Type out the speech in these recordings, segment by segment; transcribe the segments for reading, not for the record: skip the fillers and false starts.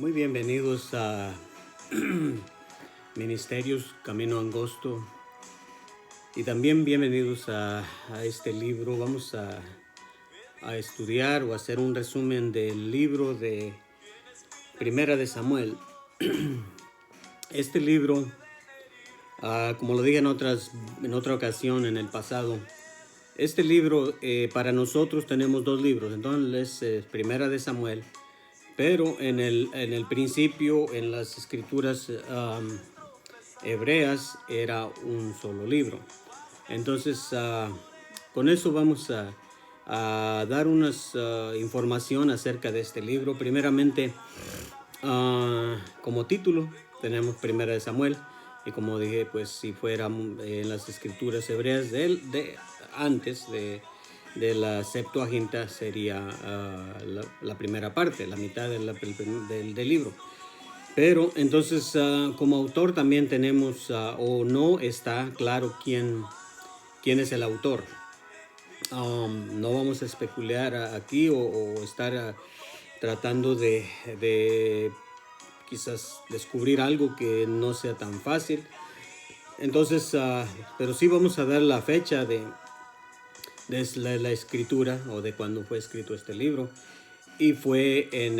Muy bienvenidos a Ministerios Camino Angosto y también bienvenidos a este libro. Vamos a estudiar o hacer un resumen del libro de Primera de Samuel. Este libro, como lo dije en otra ocasión en el pasado, este libro para nosotros tenemos dos libros. Entonces Primera de Samuel, pero en el principio, en las escrituras hebreas, era un solo libro. Entonces, con eso vamos a dar unas información acerca de este libro. Primeramente, como título, tenemos Primera de Samuel. Y como dije, pues si fuera en las escrituras hebreas antes de la Septuaginta, sería la primera parte, la mitad del libro. Pero entonces como autor también tenemos, o no está claro quién es el autor. No vamos a especular aquí o estar tratando de quizás descubrir algo que no sea tan fácil. Entonces, pero sí vamos a dar la fecha de la escritura o de cuando fue escrito este libro. Y fue en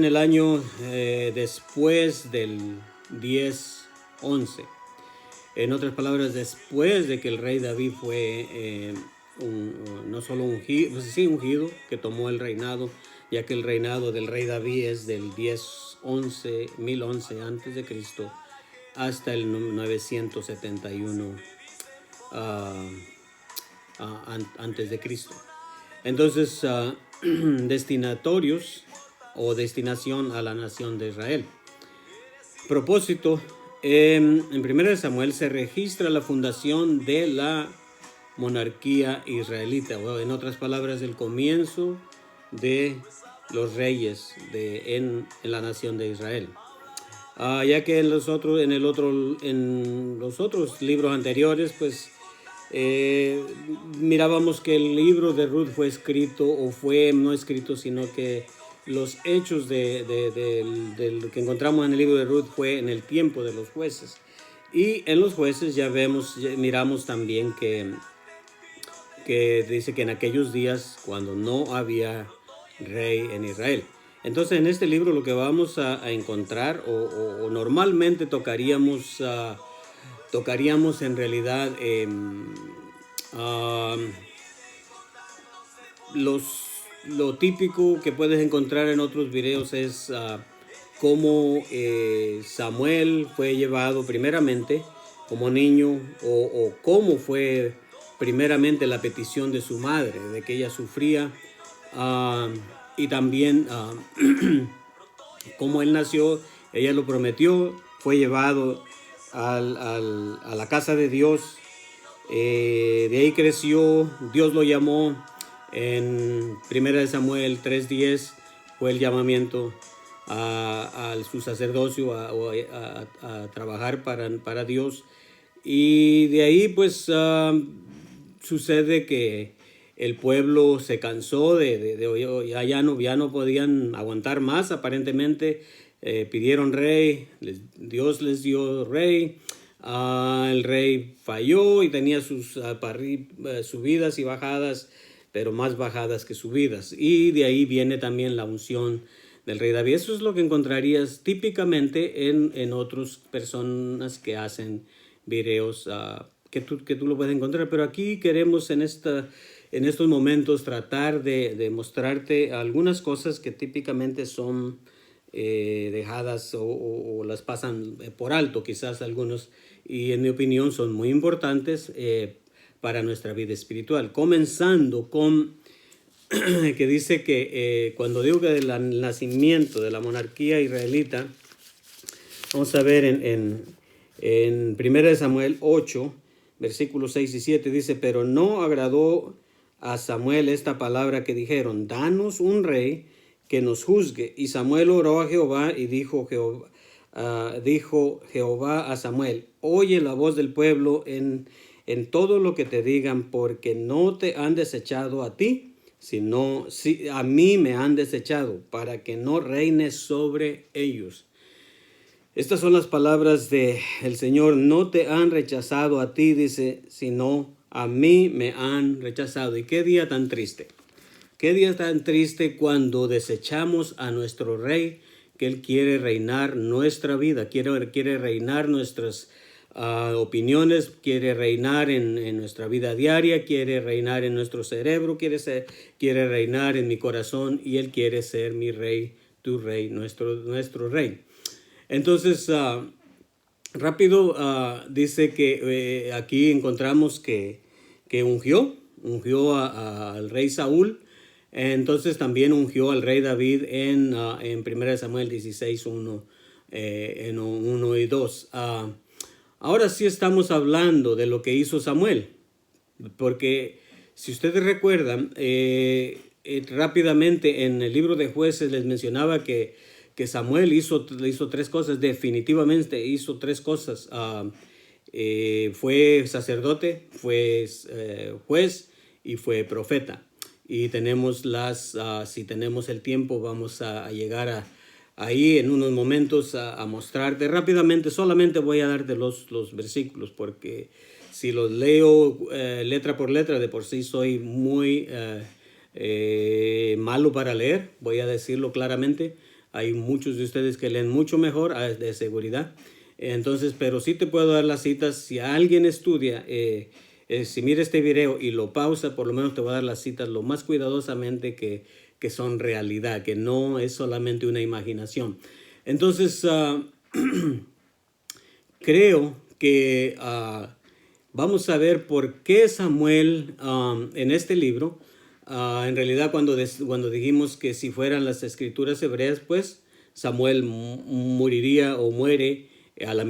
el año después del 10-11. En otras palabras, después de que el rey David fue no solo ungido, pues sí, ungido, que tomó el reinado, ya que el reinado del rey David es del 1011 antes de Cristo hasta el 971 antes de Cristo. Entonces, destinatorios o destinación a la nación de Israel. Propósito: en 1 Samuel se registra la fundación de la monarquía israelita, o en otras palabras, el comienzo de los reyes en la nación de Israel. Ya que en los otros libros anteriores, pues mirábamos que el libro de Ruth fue escrito, o fue no escrito, sino que los hechos de que encontramos en el libro de Ruth fue en el tiempo de los jueces. Y en los jueces miramos también que dice que en aquellos días, cuando no había rey en Israel. Entonces, en este libro lo que vamos a encontrar, o normalmente tocaríamos en realidad lo típico que puedes encontrar en otros videos es cómo Samuel fue llevado primeramente como niño, o cómo fue primeramente la petición de su madre, de que ella sufría, y también cómo él nació. Ella lo prometió, fue llevado a la casa de Dios, de ahí creció, Dios lo llamó. En 1 Samuel 3:10 fue el llamamiento a su sacerdocio, a trabajar para Dios. Y de ahí pues sucede que el pueblo se cansó ya no podían aguantar más, aparentemente. Pidieron rey, Dios les dio rey. El rey falló y tenía sus subidas y bajadas, pero más bajadas que subidas. Y de ahí viene también la unción del rey David. Eso es lo que encontrarías típicamente en otras personas que hacen videos, que tú lo puedes encontrar. Pero aquí queremos en estos momentos tratar de mostrarte algunas cosas que típicamente son dejadas o las pasan por alto, quizás algunos, y en mi opinión son muy importantes para nuestra vida espiritual. Comenzando con que dice que cuando digo que del nacimiento de la monarquía israelita, vamos a ver en 1 Samuel 8, versículos 6 y 7, dice: pero no agradó a Samuel esta palabra que dijeron: danos un rey que nos juzgue. Y Samuel oró a Jehová, y dijo Jehová a Samuel: oye la voz del pueblo en todo lo que te digan, porque no te han desechado a ti, si a mí me han desechado para que no reine sobre ellos. Estas son las palabras del Señor. No te han rechazado a ti, dice, sino a mí me han rechazado. Y qué día tan triste. Qué día tan triste cuando desechamos a nuestro Rey, que Él quiere reinar nuestra vida, quiere reinar nuestras opiniones, quiere reinar en nuestra vida diaria, quiere reinar en nuestro cerebro, quiere reinar en mi corazón, y Él quiere ser mi Rey, tu Rey, nuestro Rey. Entonces, rápido, dice que aquí encontramos que ungió al rey Saúl. Entonces también ungió al rey David en 1 Samuel 16, 1 y 2. Ahora sí estamos hablando de lo que hizo Samuel, porque si ustedes recuerdan, rápidamente en el libro de Jueces les mencionaba que Samuel hizo tres cosas, definitivamente hizo tres cosas. Fue sacerdote, fue juez y fue profeta. Y tenemos si tenemos el tiempo, vamos a llegar ahí en unos momentos a mostrarte rápidamente. Solamente voy a darte los versículos, porque si los leo letra por letra, de por sí soy muy malo para leer, voy a decirlo claramente. Hay muchos de ustedes que leen mucho mejor, de seguridad. Entonces, pero sí te puedo dar las citas. Si alguien estudia, si mira este video y lo pausa, por lo menos te voy a dar las citas lo más cuidadosamente que son realidad, que no es solamente una imaginación. Entonces, creo que vamos a ver por qué Samuel en este libro, en realidad cuando dijimos que si fueran las escrituras hebreas, pues Samuel moriría o muere a la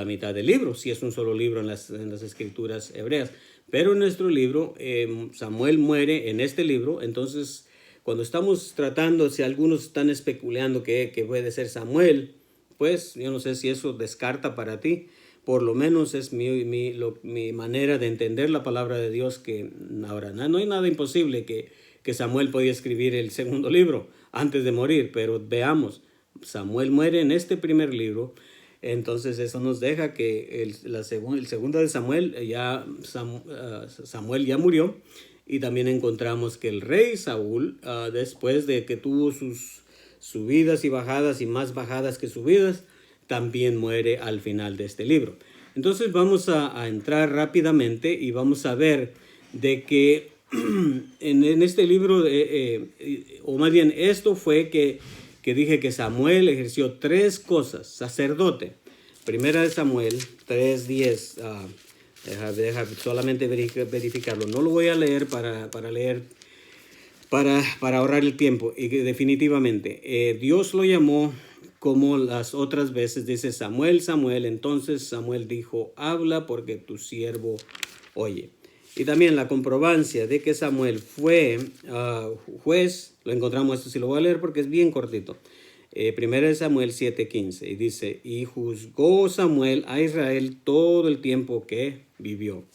mitad del libro, si es un solo libro en las escrituras hebreas. Pero en nuestro libro, Samuel muere en este libro. Entonces, cuando estamos tratando, si algunos están especulando que puede ser Samuel, pues yo no sé si eso descarta para ti. Por lo menos es mi manera de entender la palabra de Dios, que ahora no hay nada imposible que Samuel podía escribir el segundo libro antes de morir. Pero veamos, Samuel muere en este primer libro. Entonces eso nos deja que el segundo de Samuel, Samuel ya murió. Y también encontramos que el rey Saúl, después de que tuvo sus subidas y bajadas, y más bajadas que subidas, también muere al final de este libro. Entonces vamos a entrar rápidamente y vamos a ver de que en este libro, o más bien esto fue que dije que Samuel ejerció tres cosas. Sacerdote, Primera de Samuel 3:10. Deja solamente verificarlo. No lo voy a leer para ahorrar el tiempo. Y que definitivamente Dios lo llamó como las otras veces. Dice Samuel, Samuel. Entonces Samuel dijo, habla porque tu siervo oye. Y también la comprobancia de que Samuel fue juez, lo encontramos, esto sí lo voy a leer porque es bien cortito. Primera de Samuel 7:15, y dice, y juzgó Samuel a Israel todo el tiempo que vivió.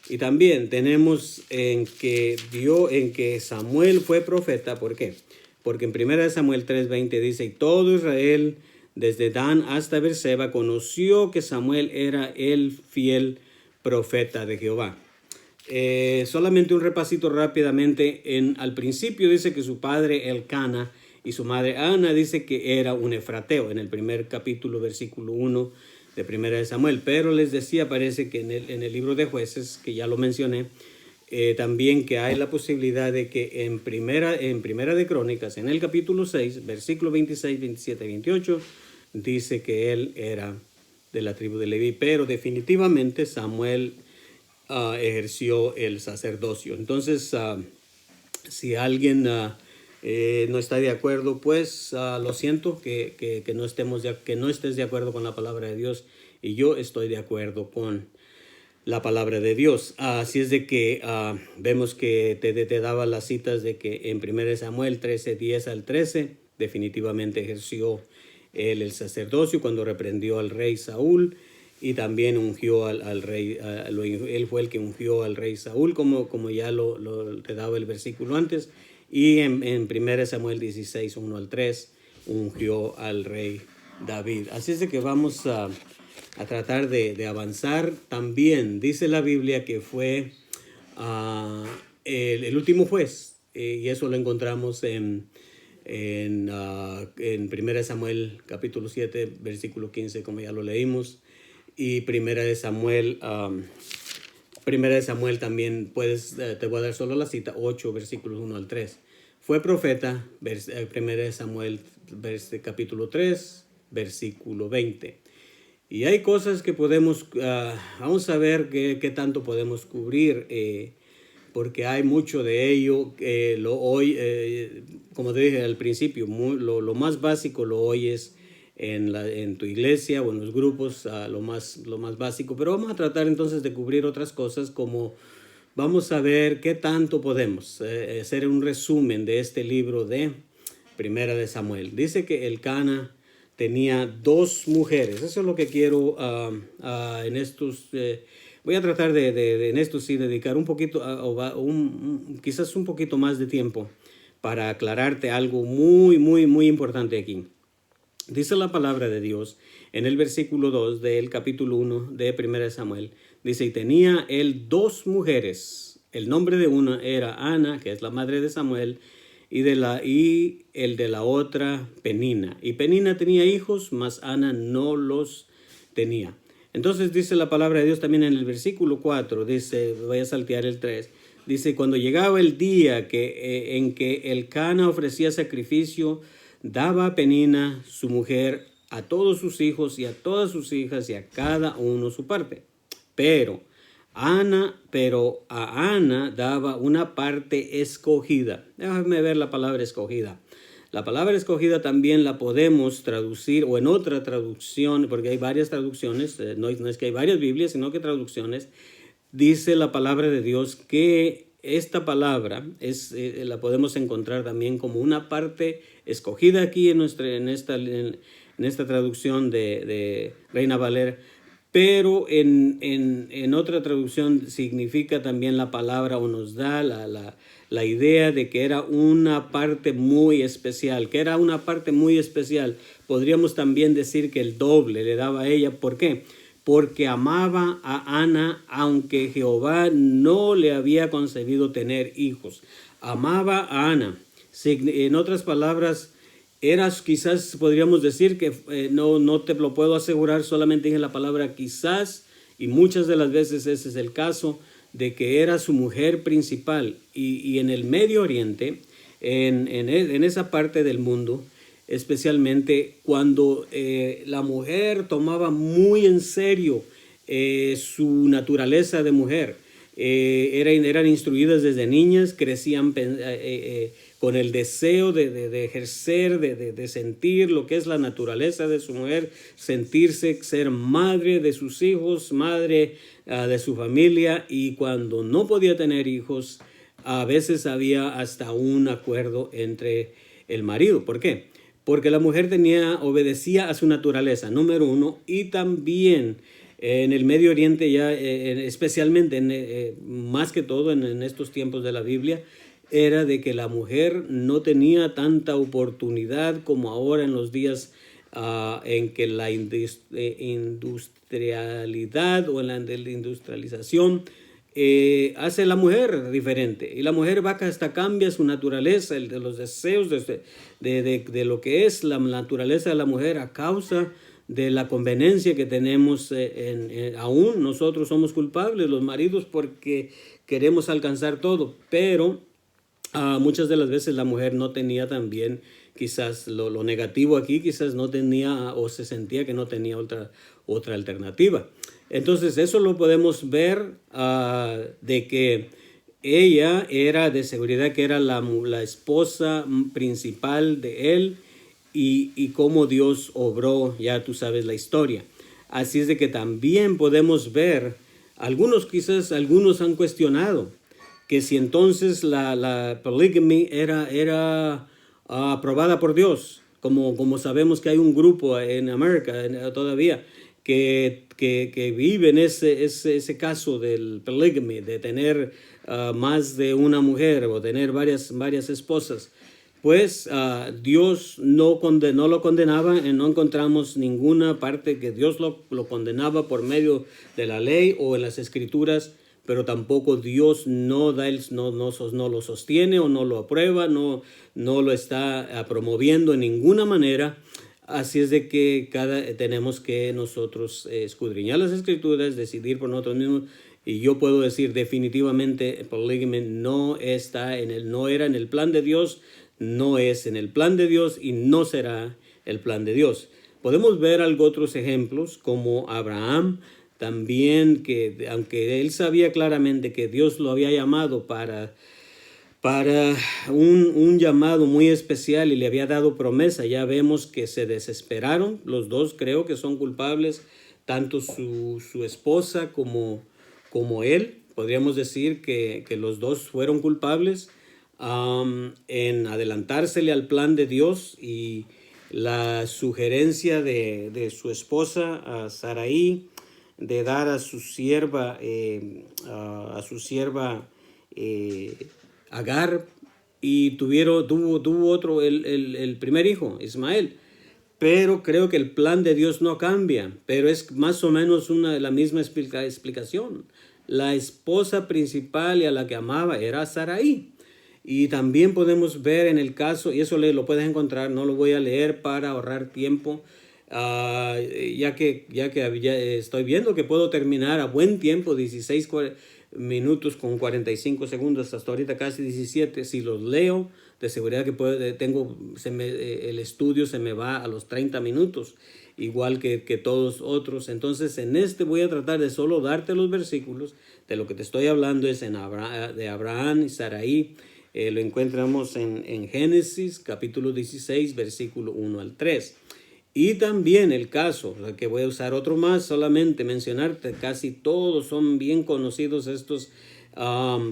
Y también tenemos en que Samuel fue profeta. ¿Por qué? Porque en Primera de Samuel 3:20 dice, y todo Israel, desde Dan hasta Beerseba, conoció que Samuel era el fiel profeta de Jehová. Solamente un repasito rápidamente. Al principio dice que su padre Elcana y su madre Ana dice que era un efrateo, en el primer capítulo, versículo 1 de Primera de Samuel. Pero les decía, parece que en el libro de Jueces, que ya lo mencioné, también que hay la posibilidad de que en primera de Crónicas, en el capítulo 6, versículo 26, 27 y 28, dice que él era de la tribu de Leví. Pero definitivamente Samuel ejerció el sacerdocio. Entonces, si alguien no está de acuerdo, pues lo siento que no estés de acuerdo con la palabra de Dios, y yo estoy de acuerdo con la palabra de Dios. Así es de que vemos que te daba las citas de que en 1 Samuel 13:10 al 13 definitivamente ejerció él el sacerdocio cuando reprendió al rey Saúl, y también ungió al rey. Él fue el que ungió al rey Saúl, como ya te daba el versículo antes. y en 1 Samuel 16, 1 al 3, ungió al rey David. Así es de que vamos a tratar de avanzar. También dice la Biblia que fue el último juez, y eso lo encontramos en 1 Samuel capítulo 7, versículo 15, como ya lo leímos, y 1 Samuel también te voy a dar solo la cita, 8, versículos 1 al 3. Fue profeta, 1 Samuel capítulo 3, versículo 20. Y hay cosas que podemos, vamos a ver qué tanto podemos cubrir, porque hay mucho de ello. Como te dije al principio, lo más básico lo oyes en tu iglesia o en los grupos, lo más básico. Pero vamos a tratar entonces de cubrir otras cosas, como vamos a ver qué tanto podemos hacer un resumen de este libro de Primera de Samuel. Dice que Elcana tenía 2 mujeres. Eso es lo que quiero en estos... voy a tratar en esto sí dedicar un poquito, quizás un poquito más de tiempo para aclararte algo muy importante aquí. Dice la palabra de Dios en el versículo 2 del capítulo 1 de 1 Samuel. Dice, y tenía él 2 mujeres. El nombre de una era Ana, que es la madre de Samuel, y el de la otra Penina. Y Penina tenía hijos, mas Ana no los tenía. Entonces dice la palabra de Dios también en el versículo 4, dice, voy a saltear el 3, dice, cuando llegaba el día en que Elcana ofrecía sacrificio, daba a Penina, su mujer, a todos sus hijos y a todas sus hijas y a cada uno su parte. Pero a Ana daba una parte escogida. Déjame ver la palabra escogida. La palabra escogida también la podemos traducir, o en otra traducción, porque hay varias traducciones, no es que hay varias Biblias, sino que traducciones. Dice la palabra de Dios que esta palabra la podemos encontrar también como una parte escogida aquí en esta traducción de Reina Valera. Pero en otra traducción significa también la palabra, o nos da la idea de que era una parte muy especial, Podríamos también decir que el doble le daba a ella. ¿Por qué? Porque amaba a Ana, aunque Jehová no le había concedido tener hijos. Amaba a Ana. En otras palabras, quizás podríamos decir que no te lo puedo asegurar, solamente dije la palabra quizás, y muchas de las veces ese es el caso, de que era su mujer principal. Y en el Medio Oriente, en esa parte del mundo, especialmente cuando la mujer tomaba muy en serio su naturaleza de mujer, eran instruidas desde niñas, crecían con el deseo de ejercer, de sentir lo que es la naturaleza de su mujer, sentirse, ser madre de sus hijos, madre de su familia, y cuando no podía tener hijos, a veces había hasta un acuerdo entre el marido. ¿Por qué? Porque la mujer obedecía a su naturaleza, número 1, y también en el Medio Oriente, ya especialmente, más que todo en estos tiempos de la Biblia, era de que la mujer no tenía tanta oportunidad como ahora en los días en que la industrialidad o en la industrialización hace la mujer diferente, y la mujer hasta cambia su naturaleza, de los deseos de lo que es la naturaleza de la mujer, a causa de la conveniencia que tenemos. Aún nosotros somos culpables, los maridos, porque queremos alcanzar todo, pero muchas de las veces la mujer no tenía también, quizás lo negativo aquí, quizás no tenía, o se sentía que no tenía otra alternativa. Entonces eso lo podemos ver de que ella era de seguridad, que era la esposa principal de él, y cómo Dios obró, ya tú sabes la historia. Así es de que también podemos ver, quizás algunos han cuestionado que si entonces la poligamia era aprobada por Dios, como sabemos que hay un grupo en América todavía que viven ese caso del polygamy, de tener más de una mujer o tener varias esposas, pues Dios no lo condenaba, no encontramos ninguna parte que Dios lo condenaba por medio de la ley o en las escrituras, pero tampoco Dios no lo sostiene o no lo aprueba, no lo está promoviendo en ninguna manera. Así es de que tenemos que nosotros escudriñar las escrituras, decidir por nosotros mismos. Y yo puedo decir definitivamente, poligamia no era en el plan de Dios, no es en el plan de Dios y no será el plan de Dios. Podemos ver otros ejemplos como Abraham, también, que aunque él sabía claramente que Dios lo había llamado para un llamado muy especial y le había dado promesa, ya vemos que se desesperaron. Los dos creo que son culpables, tanto su esposa como él. Podríamos decir que los dos fueron culpables en adelantársele al plan de Dios, y la sugerencia de su esposa, a Sarai, de dar a su sierva Agar, y tuvo otro, el primer hijo, Ismael. Pero creo que el plan de Dios no cambia, pero es más o menos la misma explicación. La esposa principal y a la que amaba era Sarai. Y también podemos ver en el caso, y eso lo puedes encontrar, no lo voy a leer para ahorrar tiempo, ya que estoy viendo que puedo terminar a buen tiempo, 16 minutos con 45 segundos, hasta ahorita casi 17. Si los leo, de seguridad que el estudio se me va a los 30 minutos, igual que todos otros. Entonces, voy a tratar de solo darte los versículos. De lo que te estoy hablando es de Abraham y Sarai. Lo encontramos en Génesis capítulo 16, versículo 1 al 3. Y también el caso, que voy a usar otro más, solamente mencionarte, casi todos son bien conocidos estos,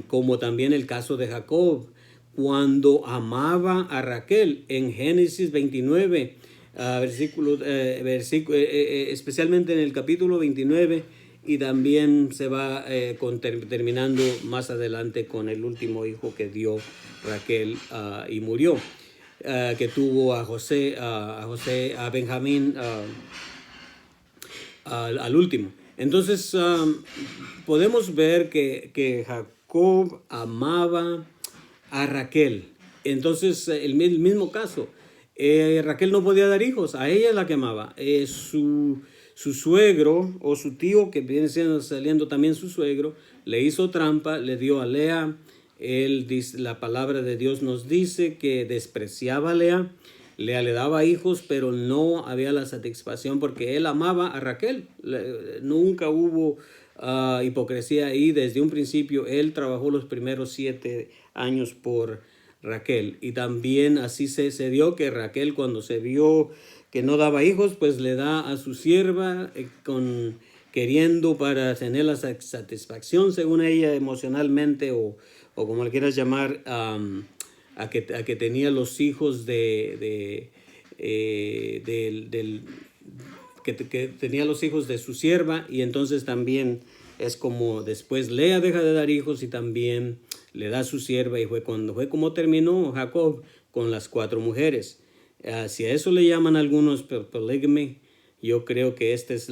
como también el caso de Jacob, cuando amaba a Raquel en Génesis 29, especialmente en el capítulo 29, y también se va terminando más adelante con el último hijo que dio Raquel y murió. Que tuvo a Benjamín al último. Entonces podemos ver que Jacob amaba a Raquel. Entonces el mismo caso, Raquel no podía dar hijos, a ella es la que amaba. Su suegro o su tío, que viene saliendo también su suegro, le hizo trampa, le dio a Lea. La palabra de Dios nos dice que despreciaba a Lea. Lea le daba hijos, pero no había la satisfacción porque él amaba a Raquel. Nunca hubo hipocresía ahí. Desde un principio él trabajó los primeros 7 años por Raquel. Y también así se dio que Raquel, cuando se vio que no daba hijos, pues le da a su sierva queriendo para tener la satisfacción, según ella, emocionalmente o como le quieras llamar, a que tenía los hijos que tenía los hijos de su sierva. Y entonces también es como después Lea deja de dar hijos y también le da a su sierva, y fue como terminó Jacob con las 4 mujeres. Si a eso le llaman algunos polygamy, yo creo que esta es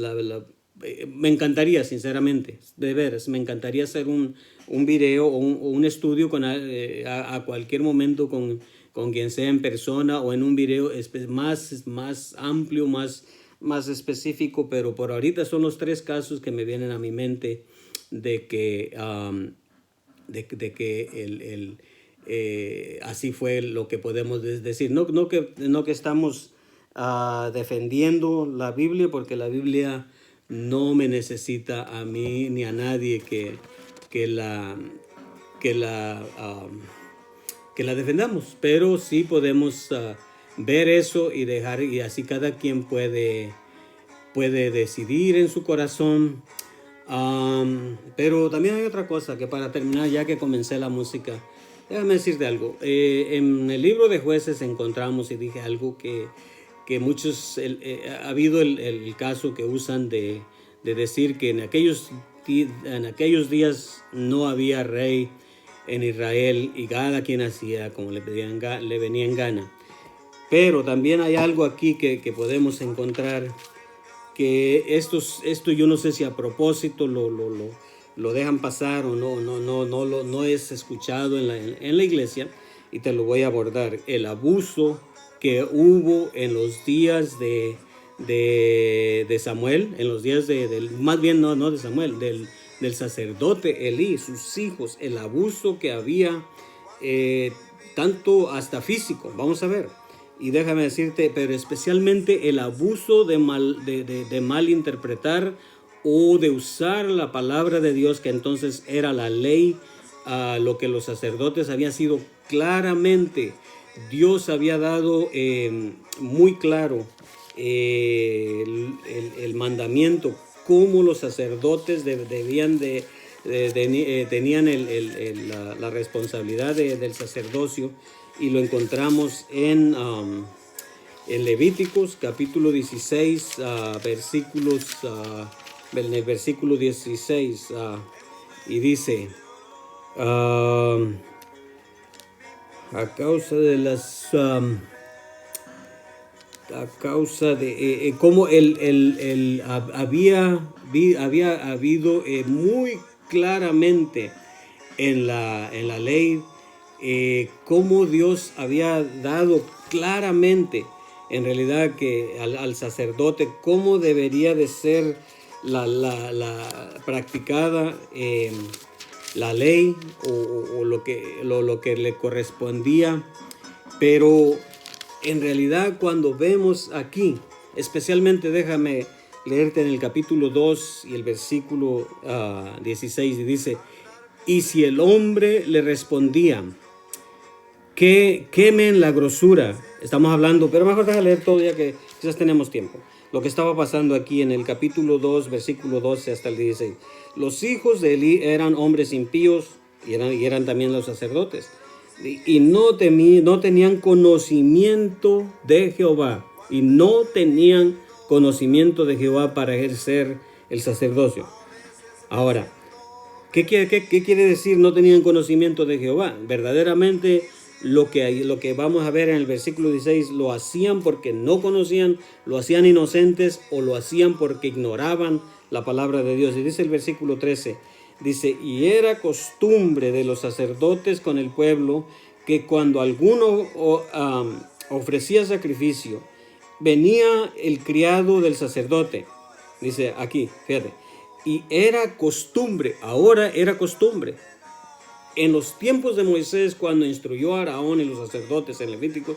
me encantaría, sinceramente, de veras, me encantaría hacer un video o un estudio a cualquier momento con quien sea, en persona o en un video más amplio, más específico, pero por ahorita son los 3 casos que me vienen a mi mente de que así fue lo que podemos decir. No que estamos defendiendo la Biblia, porque la Biblia no me necesita a mí ni a nadie que la defendamos, pero sí podemos ver eso y así cada quien puede decidir en su corazón. Pero también hay otra cosa que, para terminar, ya que comencé la música, déjame decirte algo. En el libro de Jueces encontramos, y dije algo que que muchos, ha habido el caso que usan de decir que en aquellos días no había rey en Israel y cada quien hacía como le venía en gana. Pero también hay algo aquí que podemos encontrar, que esto yo no sé si a propósito lo dejan pasar o no es escuchado en la iglesia, y te lo voy a abordar. El abuso que hubo en los días de Samuel, en los días más bien no de Samuel, del sacerdote Elí, sus hijos, el abuso que había, tanto hasta físico, vamos a ver. Y déjame decirte, pero especialmente el abuso de malinterpretar o de usar la palabra de Dios, que entonces era la ley, lo que los sacerdotes habían sido claramente. Dios había dado muy claro el mandamiento, cómo los sacerdotes tenían la responsabilidad del sacerdocio, y lo encontramos en Levíticos capítulo 16, en el versículo 16, y dice, a causa de cómo había habido muy claramente en la ley, cómo Dios había dado claramente en realidad que al sacerdote cómo debería de ser la practicada la ley, o lo que le correspondía. Pero en realidad, cuando vemos aquí, especialmente déjame leerte en el capítulo 2 y el versículo 16, y dice: y si el hombre le respondía que quemen la grosura. Estamos hablando, pero mejor déjame leer todo ya que quizás tenemos tiempo. Lo que estaba pasando aquí en el capítulo 2, versículo 12 hasta el 16. Los hijos de Elí eran hombres impíos y eran también los sacerdotes. Y no tenían conocimiento de Jehová. Y no tenían conocimiento de Jehová para ejercer el sacerdocio. Ahora, ¿qué quiere decir no tenían conocimiento de Jehová? Verdaderamente lo que vamos a ver en el versículo 16, lo hacían porque no conocían, lo hacían inocentes, o lo hacían porque ignoraban la palabra de Dios. Y dice el versículo 13, dice: y era costumbre de los sacerdotes con el pueblo que cuando alguno ofrecía sacrificio, venía el criado del sacerdote. Dice aquí, fíjate, y era costumbre, ahora era costumbre. En los tiempos de Moisés, cuando instruyó a Aarón y los sacerdotes en Levítico,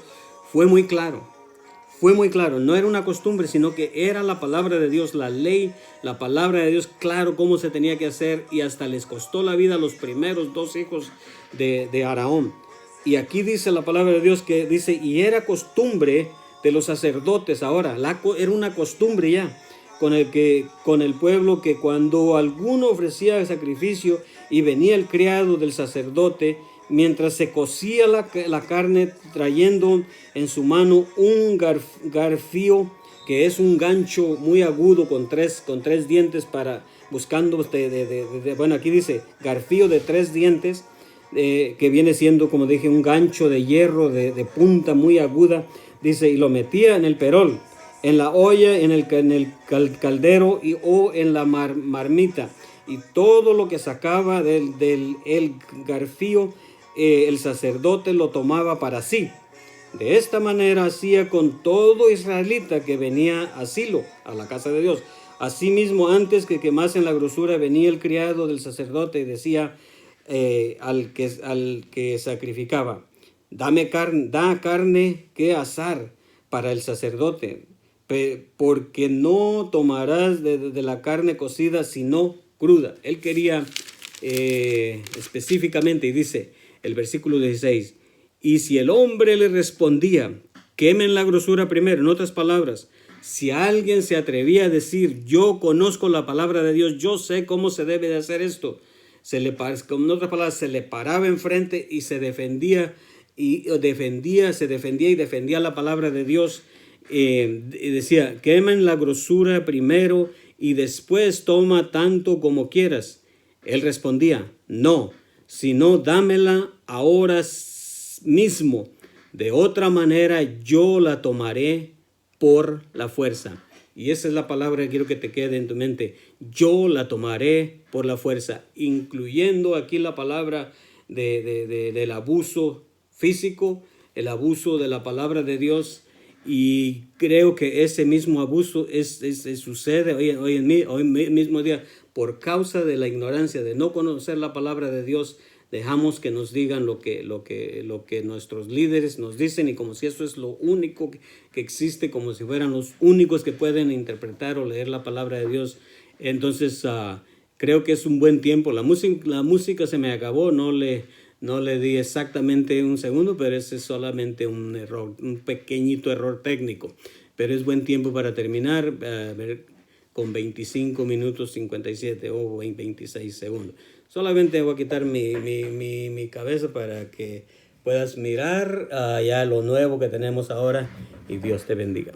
fue muy claro, no era una costumbre, sino que era la palabra de Dios, la ley, la palabra de Dios, claro cómo se tenía que hacer, y hasta les costó la vida a los primeros 2 hijos de Aarón. Y aquí dice la palabra de Dios que dice: y era costumbre de los sacerdotes. Ahora, era una costumbre ya con el pueblo, que cuando alguno ofrecía sacrificio y venía el criado del sacerdote, mientras se cocía la carne, trayendo en su mano un garfío, que es un gancho muy agudo con tres dientes, buscando bueno, aquí dice garfío de 3 dientes, que viene siendo, como dije, un gancho de hierro de punta muy aguda. Dice: y lo metía en el perol, en la olla, en el caldero o en la marmita, y todo lo que sacaba del garfío, el sacerdote lo tomaba para sí. De esta manera hacía con todo israelita que venía a Silo, a la casa de Dios. Asimismo, antes que quemasen la grosura, venía el criado del sacerdote y decía al que sacrificaba: da carne que asar para el sacerdote, porque no tomarás de la carne cocida, sino cruda. Él quería específicamente, y dice el versículo 16: y si el hombre le respondía, quemen la grosura primero. En otras palabras, si alguien se atrevía a decir: yo conozco la palabra de Dios, yo sé cómo se debe de hacer esto, en otras palabras, se le paraba enfrente y se defendía y defendía la palabra de Dios. decía, quemen la grosura primero y después toma tanto como quieras. Él respondía, no, sino dámela ahora mismo. De otra manera yo la tomaré por la fuerza. Y esa es la palabra que quiero que te quede en tu mente. Yo la tomaré por la fuerza, incluyendo aquí la palabra del abuso físico, el abuso de la palabra de Dios. Y creo que ese mismo abuso sucede hoy mismo día por causa de la ignorancia, de no conocer la palabra de Dios. Dejamos que nos digan lo que nuestros líderes nos dicen, y como si eso es lo único que existe, como si fueran los únicos que pueden interpretar o leer la palabra de Dios. Entonces creo que es un buen tiempo. La música se me acabó, no le di exactamente un segundo, pero ese es solamente un error, un pequeñito error técnico. Pero es buen tiempo para terminar con 25 minutos 57 o 26 segundos. Solamente voy a quitar mi cabeza para que puedas mirar ya lo nuevo que tenemos ahora, y Dios te bendiga.